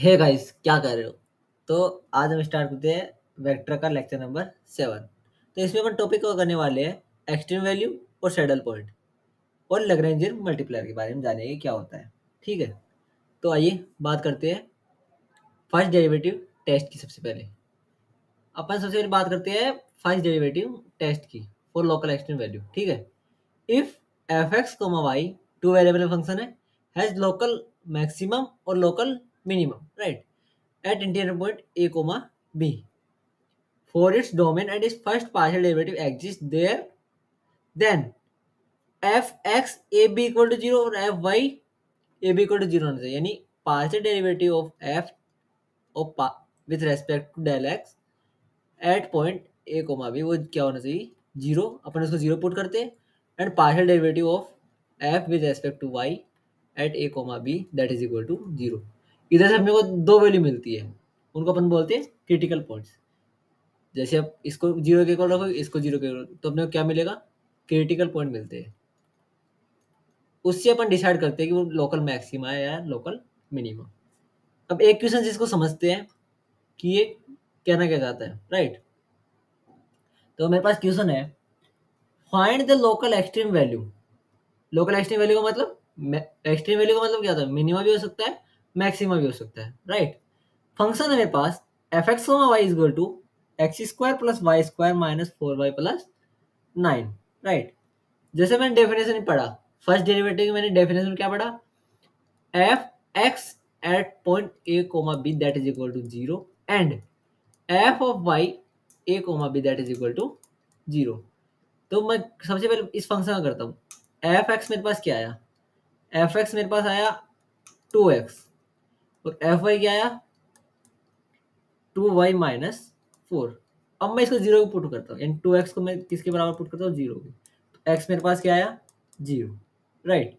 Hey guys, क्या कर रहे हो? तो आज हम स्टार्ट करते हैं वेक्टर का लेक्चर नंबर 7। तो इसमें अपन टॉपिक को करने वाले हैं एक्सट्रीम वैल्यू और सैडल पॉइंट और लैग्रेंजियन मल्टीप्लायर के बारे में जानेंगे क्या होता है। ठीक है, तो आइए बात करते हैं फर्स्ट डेरिवेटिव टेस्ट की। सबसे पहले अपन सबसे पहले बात करते हैं फर्स्ट डेरिवेटिव टेस्ट की फॉर लोकल एक्सट्रीम वैल्यू। ठीक है, if F x comma Y two variable function है, हैज लोकल मैक्सिमम और local minimum, right, at interior point a comma b for its domain and its first partial derivative exists there, then f x a b equal to 0 और f y a b equal to 0 होना चाहिए। यानी partial derivative of f of with respect to del x at point a comma b वो क्या होना चाहिए? 0। अपन उसको 0 put करते हैं and partial derivative of f with respect to y at a comma b that is equal to 0। इधर से अपने को दो वैल्यू मिलती है, उनको अपन बोलते हैं क्रिटिकल पॉइंट्स। जैसे आप इसको 0 के इक्वल रखो, इसको 0 के इक्वल, तो अपने को क्या मिलेगा? क्रिटिकल पॉइंट मिलते हैं। उससे अपन डिसाइड करते हैं कि वो लोकल मैक्सिमा है या लोकल मिनिमम। अब एक क्वेश्चन जिसको समझते हैं कि ये कहना क्या चाहता है, राइट। तो मेरे पास क्वेश्चन है, find the local extreme value. Local extreme value का मतलब, एक्सट्रीम वैल्यू का मतलब क्या होता है? मिनिमा भी हो सकता है, मैक्सिमा भी हो सकता है, राइट। फंक्शन है मेरे पास f x y is equal to x square plus y square minus 4y plus 9, right. जैसे मैंने डेफिनेशन पढ़ा, फर्स्ट डेरिवेटिव की मैंने डेफिनेशन क्या पढ़ा? F X at point A comma B that is equal to 0 and F of Y A comma B that is equal to 0। तो मैं सबसे पहले इस फंक्शन का करता हूँ। एफ एक्स मेरे पास क्या आया? एफ एक्स मेरे पास आया 2x और एफ वाई क्या आया? 2y minus 4। अब मैं इसको 0 को पुट करता हूँ, यानी 2x को मैं किसके बराबर पुट करता हूँ? 0 के। तो x मेरे पास क्या आया? 0, राइट।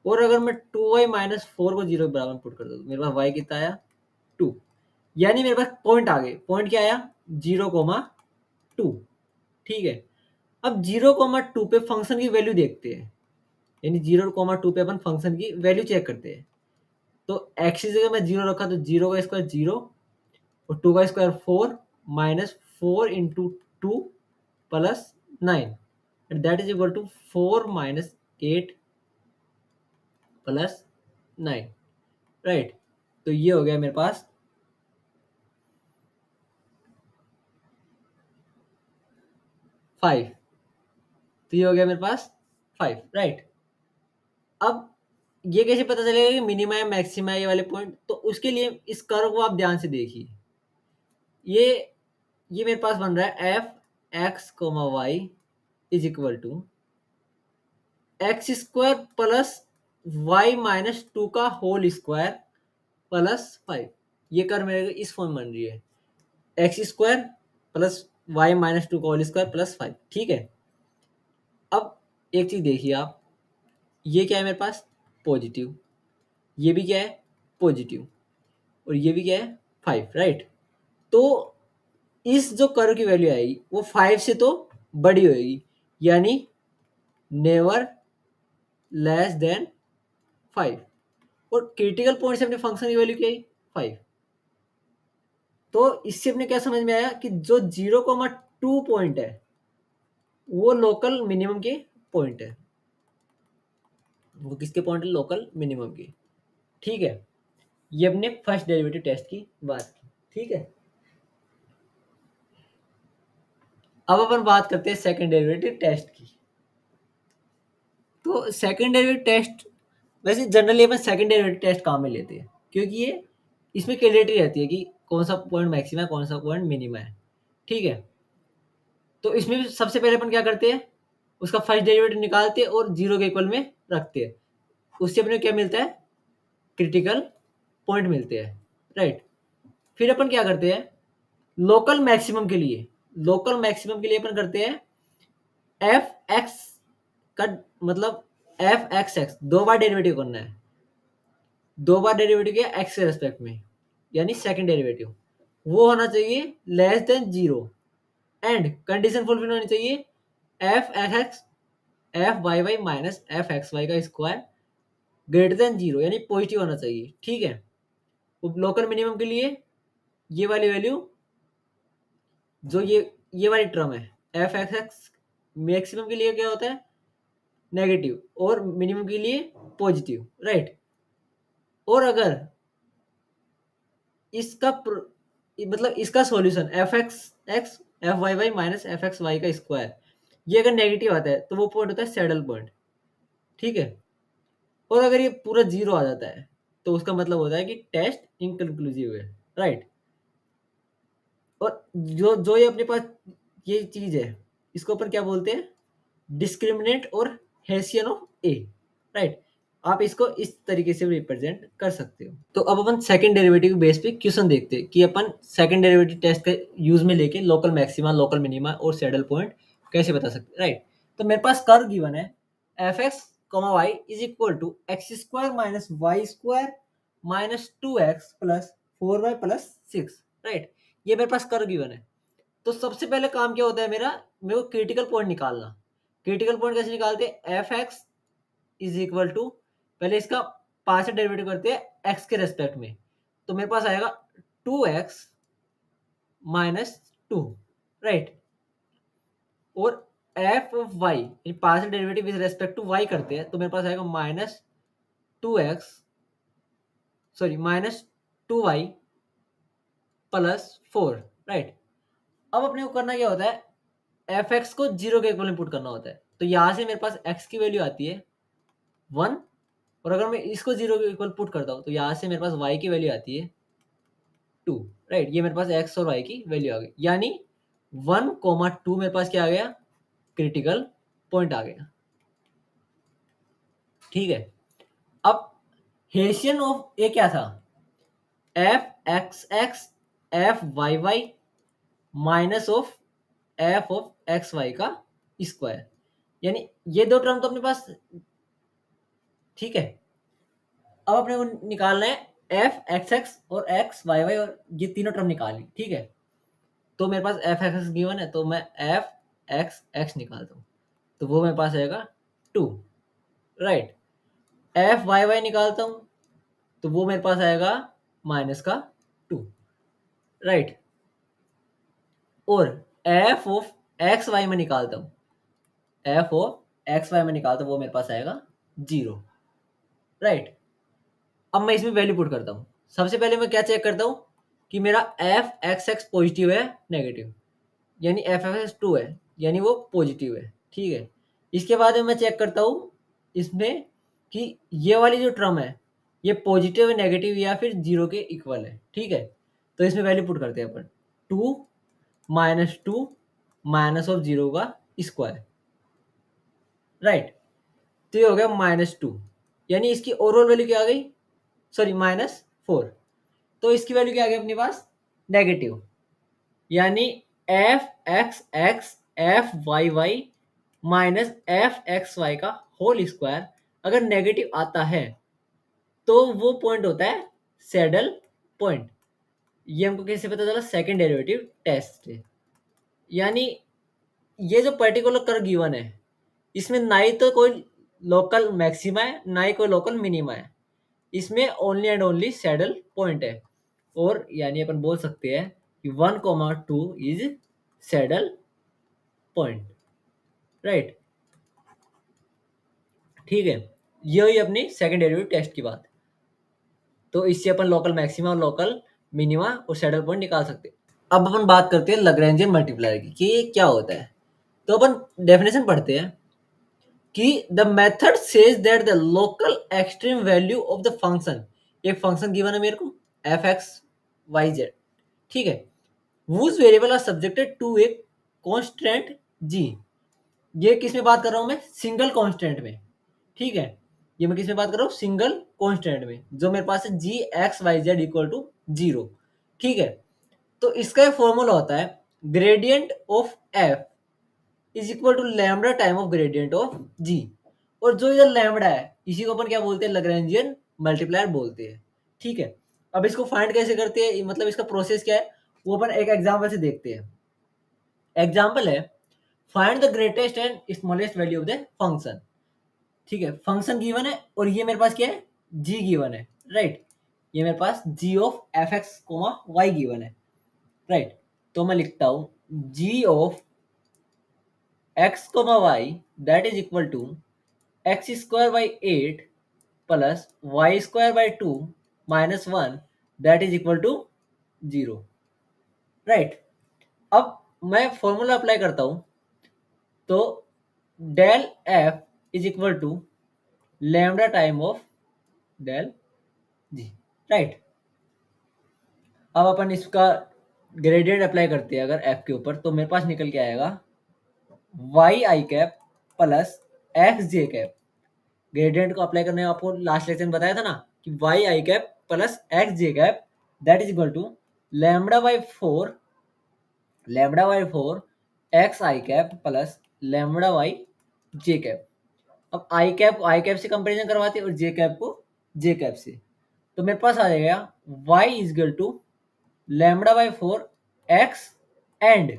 और अगर मैं 2y माइनस 4 को 0 के बराबर पुट करता हूँ तो मेरे पास y कितना आया? 2। यानी मेरे पास पॉइंट आ गए। पॉइंट क्या आया? 0,2। ठीक है, अब 0,2 पे फंक्शन की वैल्यू देखते हैं, यानी 0,2 पे अपन फंक्शन की वैल्यू चेक करते हैं। तो x की जगह मैं 0 रखा तो 0 का स्क्वायर 0 और 2 का square 4 minus 4 into 2 plus 9 and that is equal to 4 minus 8 plus 9, right. तो ये हो गया मेरे पास 5। तो ये हो गया मेरे पास 5, राइट। अब ये कैसे पता चलेगा कि मिनिमा है मैक्सिमा है ये वाले पॉइंट? तो उसके लिए इस कर्व को आप ध्यान से देखिए। ये ये मेरे पास बन रहा है F x comma Y is equal to x square plus Y minus 2 का होल स्क्वायर प्लस 5। ये कर मेरे इस फॉर्म बन रही है, X square plus Y minus 2 का होल स्क्वायर प्लस 5। ठीक है, अब एक चीज देखिए आप, ये क्या है मेरे पास? पॉजिटिव। ये भी क्या है? पॉजिटिव। और ये भी क्या है? 5, राइट। तो इस जो कर्व की वैल्यू आएगी वो 5 से तो बड़ी होगी, यानी नेवर लेस देन 5। और क्रिटिकल पॉइंट से अपने फंक्शन की वैल्यू क्या है? 5। तो इससे अपने क्या समझ में आया कि जो 0,2 पॉइंट है वो लोकल मिनिमम के पॉइंट है। वो किसके पॉइंट है? लोकल मिनिमम के। ठीक है, ये अपने फर्स्ट डेरिवेटिव टेस्ट की बात की। ठीक है, अब अपन बात करते हैं सेकंड डेरिवेटिव टेस्ट की। तो सेकंड डेरिवेटिव टेस्ट, वैसे जनरली अपन सेकंड डेरिवेटिव टेस्ट काम में लेते हैं क्योंकि ये इसमें क्लियरिटी रहती है कि कौन सा पॉइंट मैक्सिमा है, कौन सा पॉइंट मिनिमा है। ठीक है, तो इसमें सबसे पहले अपन क्या करते हैं? उसका फर्स्ट डेरिवेटिव निकालते हैं और 0 के इक्वल में रखते हैं। उससे अपने क्या मिलता है? क्रिटिकल पॉइंट मिलते हैं, राइट। फिर अपन क्या करते हैं? लोकल मैक्सिमम के लिए, लोकल मैक्सिमम के लिए अपन करते हैं एफ एक्स का मतलब एफ एक्स एक्स दो बार डेरिवेटिव करना है। दो बार डेरिवेटिव किया एक्स के रेस्पेक्ट में, यानी सेकंड डेरिवेटिव वो होना चाहिए less than 0 and condition fulfil होनी चाहिए F X F Y Y minus F x Y का स्क्वायर ग्रेटर देन 0, यानी पॉजिटिव होना चाहिए। ठीक है, लोकल मिनिमम के लिए ये वाली वैल्यू, जो ये वाली टर्म है एफ एक्स एक्स, मैक्सिमम के लिए क्या होता है नेगेटिव और मिनिमम के लिए पॉजिटिव, राइट। और अगर इसका मतलब इसका solution F x x F Y Y minus F x Y का स्क्वायर, ये अगर नेगेटिव आता है तो वो पॉइंट होता है सैडल पॉइंट, ठीक है। और अगर ये पूरा जीरो आ जाता है तो उसका मतलब होता है कि टेस्ट इनकंक्लूसिव है, राइट। और जो जो ये अपने पास ये चीज है, इसको अपन क्या बोलते हैं, डिस्क्रिमिनेंट और हेसियन ऑफ ए, राइट। आप इसको इस तरीके से रिप्रेजेंट कर सकते हो। तो अब अपन सेकंड डेरिवेटिव बेस पे क्वेश्चन देखते हैं कि अपन सेकंड डेरिवेटिव टेस्ट का यूज में लेके लोकल मैक्सिमा, लोकल मिनिमा और सैडल पॉइंट कैसे बता सकते हैं, राइट। तो मेरे पास कर्व गिवन है F x y is equal to x square minus y square minus 2x plus 4y plus 6, right. ये मेरे पास कर्व गिवन है। तो सबसे पहले काम क्या होता है मेरे को क्रिटिकल पॉइंट निकालना। क्रिटिकल पॉइंट कैसे निकालते हैं, f x is equal to, पहले इसका पार्शियल डेरिवेटिव करते हैं एक्स के रेस्पेक्ट में, तो मेरे पास आएगा 2x माइनस 2, राइट। और f of y partial derivative with respect to y करते हैं तो मेरे पास आएगा minus 2x, sorry minus 2y plus 4, right. अब अपने को करना क्या होता है, एफ एक्स को जीरो के इक्वल पुट करना होता है। तो यहां से मेरे पास एक्स की वैल्यू आती है 1, और अगर मैं इसको जीरो के इक्वल पुट करता हूँ तो यहाँ से मेरे पास y की वैल्यू आती है 2, राइट। ये मेरे पास x और y की वैल्यू आ गई, यानी 1,2 मेरे पास क्या आ गया, क्रिटिकल पॉइंट आ गया, ठीक है। अब हेसियन ऑफ ए क्या था, f x x F Y Y minus of x Y का स्क्वायर, यानी ये दो टर्म तो अपने पास, ठीक है। अब अपने को निकालना है एफ एक्स एक्स और एक्स वाई वाई, और ये तीनों टर्म निकाली, ठीक है। तो मेरे पास एफ एक्स गिवन है तो मैं एफ एक्स एक्स निकालता हूँ, तो वो मेरे पास आएगा 2, राइट। एफ वाई वाई निकालता हूँ तो वो मेरे पास आएगा माइनस का 2, राइट। और एफ ऑफ एक्स वाई में निकालता हूँ, एफ ऑफ एक्स वाई में निकालता हूँ, वो मेरे पास आएगा 0, राइट। अब मैं इसमें वैल्यू पुट करता हूँ। सबसे पहले मैं क्या चेक करता हूँ कि मेरा एफ एक्स एक्स पॉजिटिव है नेगेटिव, यानी एफ एफ एक्स 2 है, यानी वो पॉजिटिव है, ठीक है। इसके बाद में मैं चेक करता हूँ इसमें कि ये वाली जो टर्म है ये पॉजिटिव है नेगेटिव या फिर जीरो के इक्वल है, ठीक है। तो इसमें वैल्यू पुट करते हैं अपन 2 माइनस 2 माइनस ऑफ जीरो का स्क्वायर, राइट। तो ये हो गया -2, यानी इसकी ओवरऑल वैल्यू क्या आ गई, सॉरी -4। तो इसकी वैल्यू क्या आ गई अपने पास, नेगेटिव, यानी f x x F Y Y minus F x Y का होल स्क्वायर अगर नेगेटिव आता है तो वो पॉइंट होता है सैडल पॉइंट। ये हमको कैसे पता चला, सेकंड डेरिवेटिव टेस्ट से। यानी ये जो पर्टिकुलर कर्व गिवन है इसमें ना ही तो कोई लोकल मैक्सिमा है ना ही कोई लोकल मिनिमा है, इसमें only and only saddle point है। और यानी अपन बोल सकते हैं कि 1,2 इज सैडल पॉइंट, राइट, ठीक है। यही अपनी सेकंड डेरिवेटिव टेस्ट की बात। तो इससे अपन लोकल मैक्सिमा और लोकल मिनिमा और सैडल पॉइंट निकाल सकते हैं। अब अपन बात करते हैं लैग्रेंजियन मल्टीप्लायर की कि ये क्या होता है। तो अपन डेफिनेशन पढ़ते हैं कि the method says that the local extreme value of the function, एक फंक्शन गिवन है मेरे को एफ एक्स वाई जेड, ठीक है, whose variable are subjected to a constant g. ये किस में बात कर रहा हूं मैं, सिंगल कांस्टेंट में, ठीक है। ये मैं किस में बात कर रहा हूँ, सिंगल कांस्टेंट में, जो मेरे पास है g x y z equal to 0, ठीक है। तो इसका फॉर्मूला होता है gradient of f is equal to lambda time of gradient of g. और जो इधर लैम्डा है इसी को अपन क्या बोलते हैं, लैग्रेंजियन मल्टीप्लायर बोलते हैं, ठीक है। अब इसको फाइंड कैसे करते हैं, मतलब इसका प्रोसेस क्या है वो अपन एक एग्जांपल से देखते हैं। एग्जांपल है find the greatest and smallest value of the function, ठीक है। फंक्शन गिवन है और ये मेरे पास क्या है, जी गिवन है, राइट। ये मेरे पास g of f x comma y given है, राइट। तो मैं लिखता हूँ g of x comma y that is equal to x square by 8 plus y square by 2 minus 1 that is equal to 0, right. अब मैं फॉर्मूला अप्लाई करता हूँ, तो del f is equal to lambda time of del g, right. अब अपन इसका gradient apply करते हैं अगर एफ के ऊपर, तो मेरे पास निकल के आएगा y i cap plus x j cap. Gradient को अप्लाई करने आपको लास्ट लेक्चर में बताया था ना कि y i cap plus x j cap that is equal to lambda by 4 x i cap plus lambda by j cap. अब i cap से कंपेरिजन करवाते हैं और जे कैप को जे कैप से, तो मेरे पास आ जाएगा y is equal to lambda by 4 x and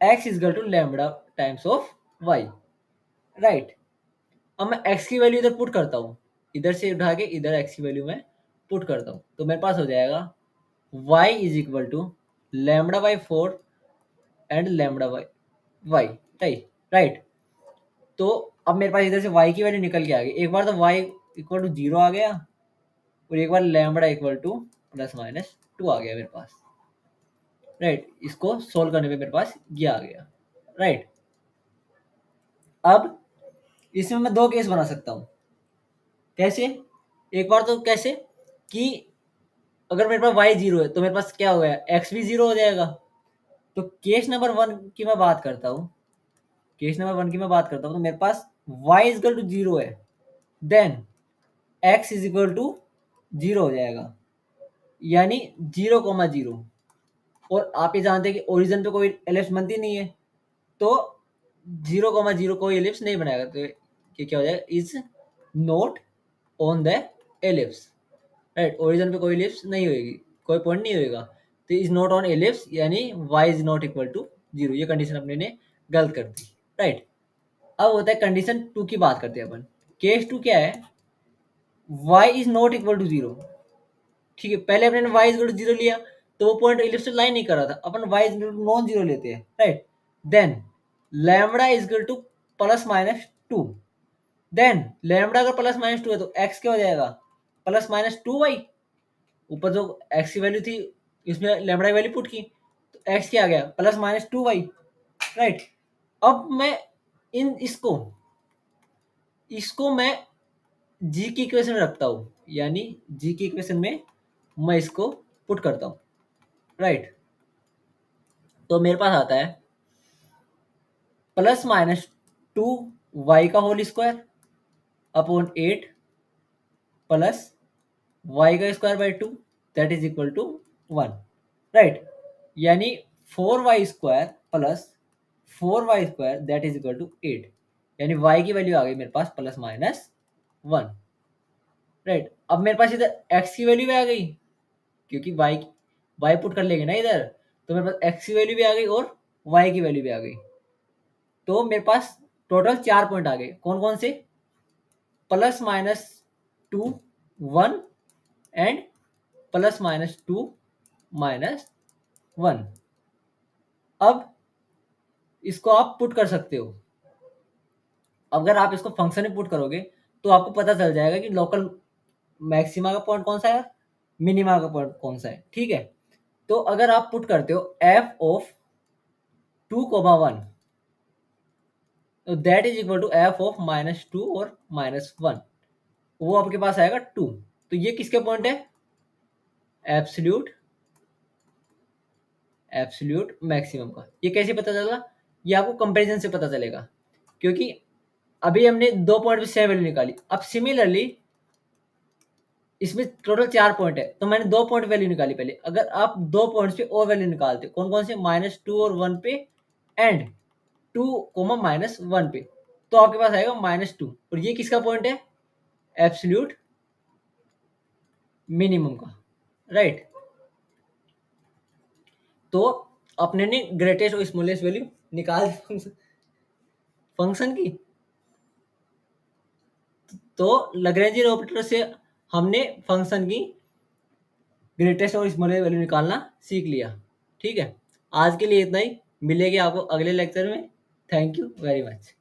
x is equal to lambda times of y, right. अब मैं x की वैल्यू इधर पुट करता हूँ, इधर से उठा के इधर x की वैल्यू में पुट करता हूँ, तो मेरे पास हो जाएगा y is equal to lambda by 4 and lambda by y, right. तो अब मेरे पास इधर से y की वैल्यू निकल के आ गई। एक बार तो y इक्वल टू 0 आ गया और एक बार lambda equal to plus minus 2 आ गया मेरे पास, राइट। इसको सोल्व करने पे मेरे पास ये आ गया, राइट। अब इसमें मैं दो केस बना सकता हूँ। कैसे? एक बार तो कैसे कि अगर मेरे पास y 0 है तो मेरे पास क्या हो गया, x भी 0 हो जाएगा। तो केस नंबर 1 की मैं बात करता हूँ, तो मेरे पास y इज इक्वल टू 0 है, then x is equal to 0 हो जाएगा, यानी 0,0। और आप ये जानते हैं कि ओरिजिन पे कोई एलिप्स बनती नहीं है, तो 0,0 कोई एलिप्स नहीं बनाएगा, तो ये क्या हो जाएगा, is not on the ellipse, right. Origin पे कोई एलिप्स नहीं होगी, कोई पॉइंट नहीं होगा, तो इज नॉट ऑन एलिप्स यानी y is not equal to 0। ये कंडीशन अपने ने गलत कर दी, राइट। अब होता है कंडीशन 2 की बात करते हैं अपन। केस 2 क्या है, y is not equal to 0, ठीक है। पहले अपने y इज इक्वल टू 0 लिया तो वो पॉइंट इलिप्स से लाइन नहीं कर रहा था, अपन y is equal to non zero लेते हैं, right. Then lambda is equal to plus minus 2, then lambda अगर प्लस माइनस 2 है तो x क्या हो जाएगा, प्लस माइनस 2y। ऊपर जो x की वैल्यू थी इसमें लैम्बडा की वैल्यू पुट की, तो x क्या आ गया, प्लस माइनस 2y, राइट। अब मैं इन इसको मैं जी की इक्वेशन में रखता हूँ, यानी जी की इक्वेशन में मैं इसको पुट करता हूँ, राइट। तो मेरे पास आता है प्लस माइनस 2y का whole square upon 8 plus y का स्क्वायर by 2 that is equal to 1, right. यानी 4y square plus 4y square that is equal to 8, यानी y की वैल्यू आ गई मेरे पास प्लस माइनस 1, राइट। अब मेरे पास इधर x की वैल्यू भी आ गई, क्योंकि y पुट कर लेंगे ना इधर, तो मेरे पास x की वैल्यू भी आ गई और y की वैल्यू भी आ गई। तो मेरे पास टोटल 4 पॉइंट आ गए, कौन कौन से, plus minus 2 1 and plus minus 2 minus 1। अब इसको आप पुट कर सकते हो, अगर आप इसको फंक्शन में पुट करोगे तो आपको पता चल जाएगा कि लोकल मैक्सिमा का पॉइंट कौन सा है, मिनिमा का पॉइंट कौन सा है, ठीक है। तो अगर आप पुट करते हो f ऑफ 2,1 तो that is equal to f of minus 2 और माइनस 1, वो आपके पास आएगा 2। तो ये किसके पॉइंट है, एब्सोल्यूट मैक्सिमम का। ये कैसे पता चला, ये आपको कंपैरिजन से पता चलेगा, क्योंकि अभी हमने 2 पॉइंट पे सेम वैल्यू निकाली। अब सिमिलरली इसमें टोटल 4 पॉइंट है, तो मैंने 2 पॉइंट वैल्यू निकाली पहले। अगर आप 2 पॉइंट्स पे और वैल्यू निकालते, कौन कौन से, माइनस 2 और 1 पे एंड 2 माइनस 1 पे, तो आपके पास आएगा माइनस 2, और ये किसका पॉइंट है, एब्सोल्यूट मिनिमम का, राइट। तो अपने ने ग्रेटेस्ट और स्मॉलेस्ट वैल्यू निकाल फंक्शन की। तो लैग्रेंजियन ऑपरेटर से हमने फंक्शन की ग्रेटेस्ट और स्मॉलेस्ट वैल्यू निकालना सीख लिया। ठीक है, आज के लिए इतना ही। मिलेंगे आपको अगले लेक्चर में। Thank you very much.